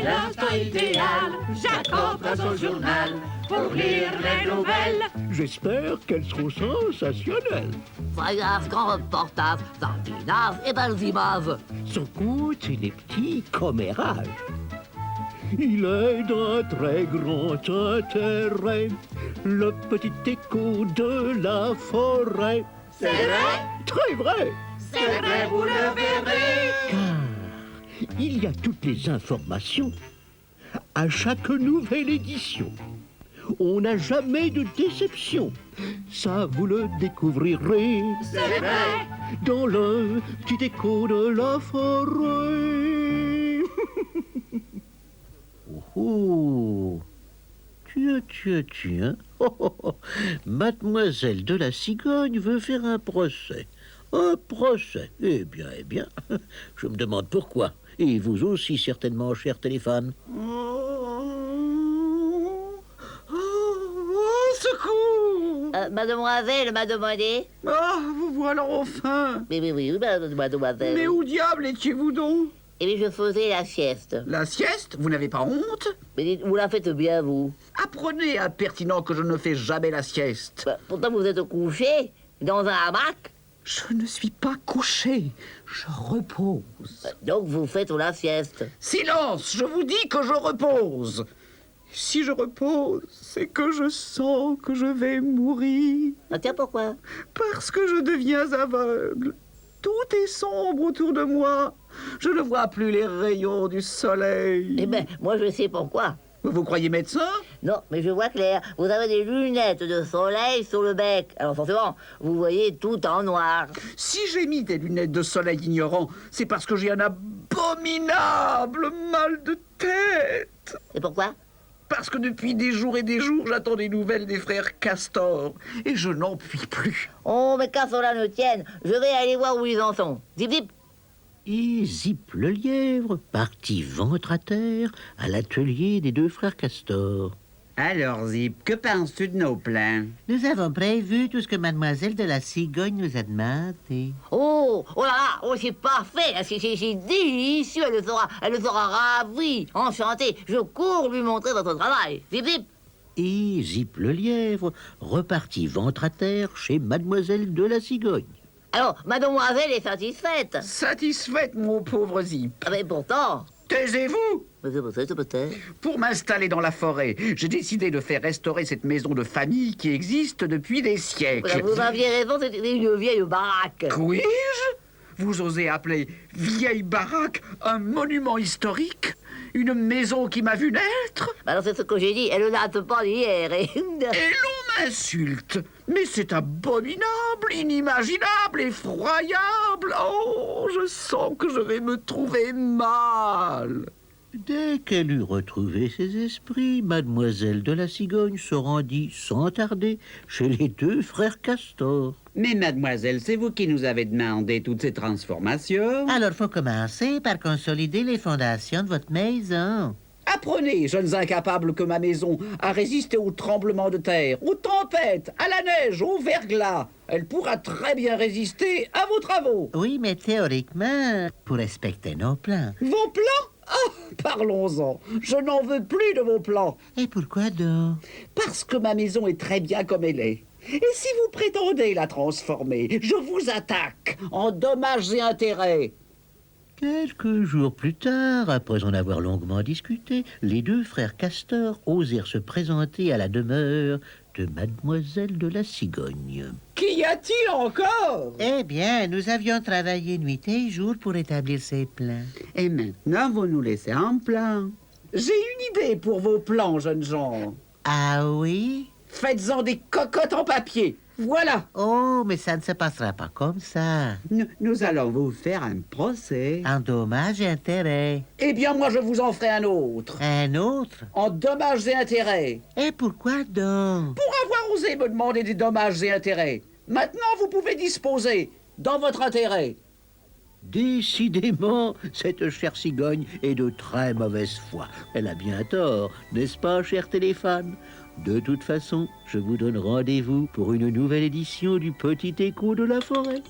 l'instant idéal. J'accorde à son journal pour lire les nouvelles. J'espère qu'elles seront sensationnelles. Voyage, grand reportage, sardinage et belles images. Son compte, c'est des petits commérages. Il est d'un très grand intérêt, le petit écho de la forêt. C'est vrai, Très vrai, c'est vrai, vous le verrez. car il y a toutes les informations à chaque nouvelle édition. On n'a jamais de déception, ça vous le découvrirez C'est vrai, dans le petit écho de la forêt. Oh, tiens. Oh. Mademoiselle de la Cigogne veut faire un procès. Un procès. Eh bien, je me demande pourquoi. Et vous aussi, certainement, cher téléphone. Secours! Mademoiselle, mademoiselle. Ah, vous voilà enfin! Oui, mademoiselle. Mais où diable étiez-vous donc? Eh bien, je faisais la sieste. La sieste? Vous n'avez pas honte? Mais dites, vous la faites bien, vous. Apprenez impertinent que je ne fais jamais la sieste. Bah, pourtant, vous êtes couché dans un hamac. Je ne suis pas couché, je repose. Donc, vous faites la sieste. Silence, je vous dis que je repose. Si je repose, c'est que je sens que je vais mourir. Ah, tiens, pourquoi? Parce que je deviens aveugle. Tout est sombre autour de moi. Je ne vois plus les rayons du soleil. Eh bien, moi, je sais pourquoi. Vous croyez médecin? Non, mais je vois clair. Vous avez des lunettes de soleil sur le bec. Alors, forcément, vous voyez tout en noir. Si j'ai mis des lunettes de soleil ignorant, c'est parce que j'ai un abominable mal de tête. Et pourquoi? Parce que depuis des jours et des jours, j'attends des nouvelles des frères Castor. Et je n'en puis plus. Oh, mais qu'à cela ne tienne, je vais aller voir où ils en sont. Zip, zip. Et Zip le lièvre partit ventre à terre à l'atelier des deux frères Castor. Alors, Zip, que penses-tu de nos plans? Nous avons prévu tout ce que mademoiselle de la Cigogne nous a demandé. Oh là là, oh, c'est parfait, c'est délicieux, elle sera ravie, enchantée. Je cours lui montrer votre travail. Zip, zip. Et Zip le lièvre repartit ventre à terre chez mademoiselle de la Cigogne. Alors, mademoiselle est satisfaite. Satisfaite, mon pauvre Zip. Ah, mais pourtant... Taisez-vous! Peut-être. Pour m'installer dans la forêt, j'ai décidé de faire restaurer cette maison de famille qui existe depuis des siècles. Vous aviez raison, c'était une vieille baraque. Puis-je? Vous osez appeler vieille baraque un monument historique? Une maison qui m'a vu naître? Alors c'est ce que j'ai dit, elle date pas d'hier. Et l'on m'insulte. Mais c'est abominable, inimaginable, effroyable. Oh, je sens que je vais me trouver mal. Dès qu'elle eut retrouvé ses esprits, mademoiselle de la Cigogne se rendit sans tarder chez les deux frères Castor. Mais mademoiselle, c'est vous qui nous avez demandé toutes ces transformations. Alors, faut commencer par consolider les fondations de votre maison. Apprenez, jeunes incapables, que ma maison a résisté aux tremblements de terre, aux tempêtes, à la neige, au verglas. Elle pourra très bien résister à vos travaux. Oui, mais théoriquement, pour respecter nos plans. Vos plans? Ah, parlons-en. Je n'en veux plus de vos plans. Et pourquoi donc? Parce que ma maison est très bien comme elle est. Et si vous prétendez la transformer, je vous attaque en dommages et intérêts. Quelques jours plus tard, après en avoir longuement discuté, les deux frères Castor osèrent se présenter à la demeure de mademoiselle de la Cigogne. Qu'y a-t-il encore? Eh bien, nous avions travaillé nuit et jour pour établir ces plans. Et maintenant, vous nous laissez en plan. J'ai une idée pour vos plans, jeunes gens. Ah oui? Faites-en des cocottes en papier. Voilà. Oh, mais ça ne se passera pas comme ça. Nous allons vous faire un procès. En dommages et intérêts. Eh bien, moi, je vous en ferai un autre. Un autre? En dommages et intérêts. Et pourquoi donc? Pour avoir osé me demander des dommages et intérêts. Maintenant, vous pouvez disposer dans votre intérêt. Décidément, cette chère cigogne est de très mauvaise foi. Elle a bien tort, n'est-ce pas, cher téléphone? De toute façon, je vous donne rendez-vous pour une nouvelle édition du Petit Écho de la Forêt.